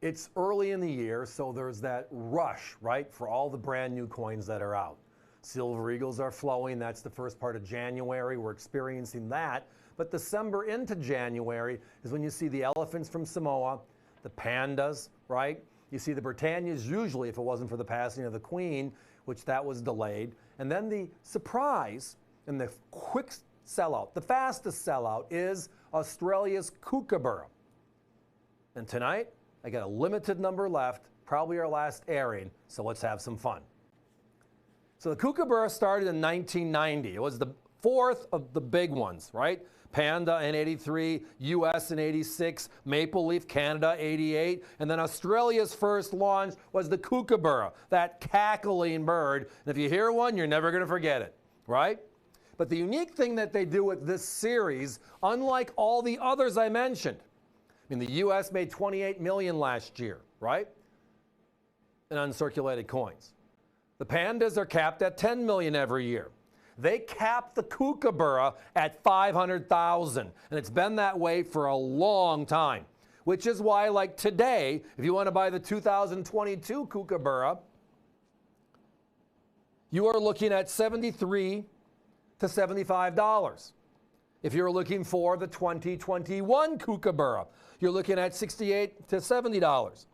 It's early in the year, so there's that rush, right, for all the brand new coins that are out. Silver Eagles are flowing. That's the first part of January. We're experiencing that. But December into January is when you see the elephants from Samoa, the pandas, right? You see the Britannias usually, if it wasn't for the passing of the Queen, which that was delayed. And then the surprise and the quick sellout, the fastest sellout, is Australia's Kookaburra. And tonight, I got a limited number left, probably our last airing, so let's have some fun. So the Kookaburra started in 1990. It was the fourth of the big ones, right? Panda in 83, US in 86, Maple Leaf Canada 88, and then Australia's first launch was the Kookaburra, that cackling bird. And if you hear one, you're never going to forget it, right? But the unique thing that they do with this series, unlike all the others I mentioned, I mean, the US made 28 million last year, right? In uncirculated coins. The pandas are capped at 10 million every year. They capped the Kookaburra at 500,000, and it's been that way for a long time, which is why, like today, if you want to buy the 2022 Kookaburra, you are looking at $73 to $75. If you're looking for the 2021 Kookaburra, you're looking at $68 to $70.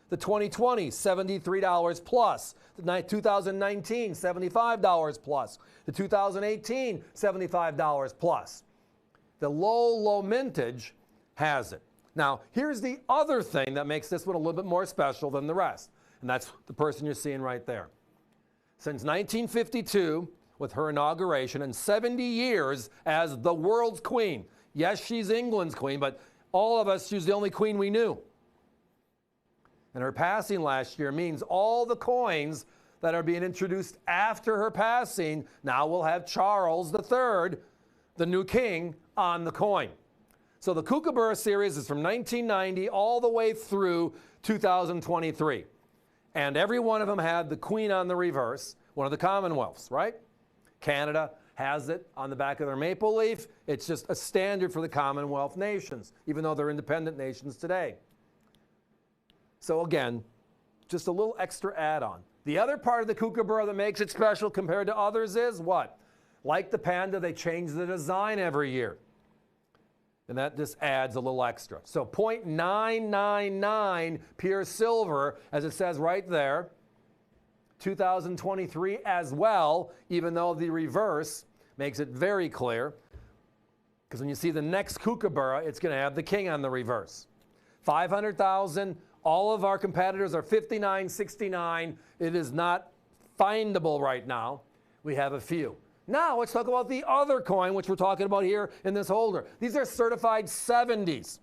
The 2020, $73 plus. The 2019, $75 plus. The 2018, $75 plus. The low mintage has it. Now, here's the other thing that makes this one a little bit more special than the rest, and that's the person you're seeing right there. Since 1952, with her inauguration, and 70 years as the world's queen. Yes, she's England's queen, but all of us, she's the only queen we knew. And her passing last year means all the coins that are being introduced after her passing now will have Charles III, the new king, on the coin. So the Kookaburra series is from 1990 all the way through 2023. And every one of them had the queen on the reverse, one of the Commonwealths, right? Canada has it on the back of their maple leaf. It's just a standard for the Commonwealth nations, even though they're independent nations today. So again, just a little extra add-on. The other part of the Kookaburra that makes it special compared to others is what? Like the panda, they change the design every year. And that just adds a little extra. So 0.999 pure silver, as it says right there. 2023 as well, even though the reverse makes it very clear. Because when you see the next Kookaburra, it's going to have the king on the reverse. 500,000. All of our competitors are 59, 69. It is not findable right now. We have a few. Now let's talk about the other coin, which we're talking about here in this holder. These are certified 70s.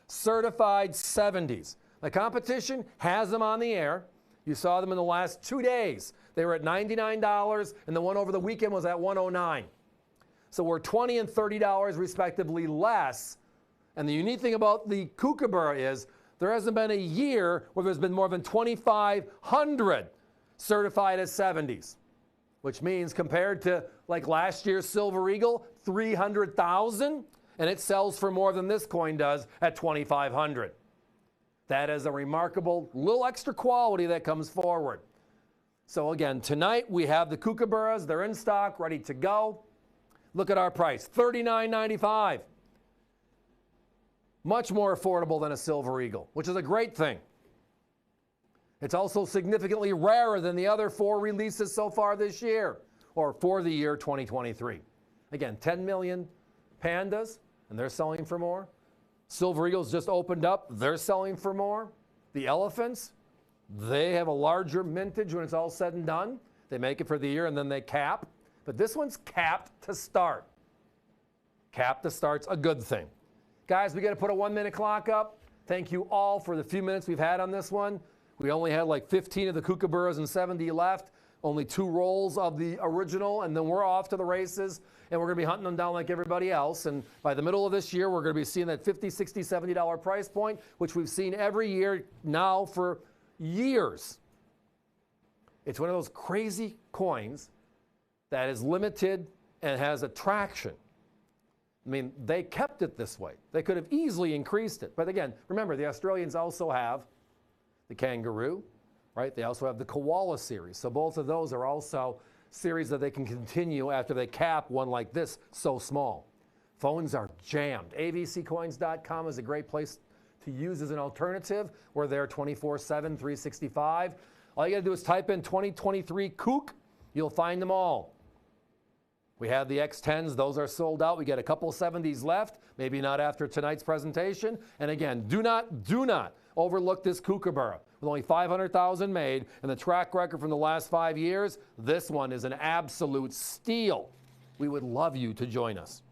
Certified 70s. The competition has them on the air. You saw them in the last 2 days. They were at $99, and the one over the weekend was at $109. So we're $20 and $30 respectively less. And the unique thing about the Kookaburra is there hasn't been a year where there's been more than 2,500 certified as 70s, which means compared to like last year's Silver Eagle, 300,000, and it sells for more than this coin does at 2,500. That is a remarkable little extra quality that comes forward. So again, tonight we have the Kookaburras. They're in stock, ready to go. Look at our price, $39.95. Much more affordable than a Silver Eagle, which is a great thing. It's also significantly rarer than the other 4 releases so far this year, or for the year 2023. Again, 10 million pandas, and they're selling for more. Silver Eagles just opened up. They're selling for more. The elephants, they have a larger mintage when it's all said and done. They make it for the year and then they cap. But this one's capped to start. Capped to start's a good thing. Guys, we got to put a 1-minute clock up. Thank you all for the few minutes we've had on this one. We only had like 15 of the Kookaburras and 70 left. Only 2 rolls of the original, and then we're off to the races, and we're going to be hunting them down like everybody else. And by the middle of this year, we're going to be seeing that $50, $60, $70 price point, which we've seen every year now for years. It's one of those crazy coins that is limited and has attraction. I mean, they kept it this way. They could have easily increased it. But again, remember, the Australians also have the kangaroo, right? They also have the koala series. So both of those are also series that they can continue after they cap one like this so small. Phones are jammed. avccoins.com is a great place to use as an alternative. We're there 24/7, 365. All you got to do is type in 2023 Kook. You'll find them all. We have the X10s. Those are sold out. We got a couple 70s left, maybe not after tonight's presentation. And again, do not overlook this Kookaburra. With only 500,000 made and the track record from the last 5 years, this one is an absolute steal. We would love you to join us.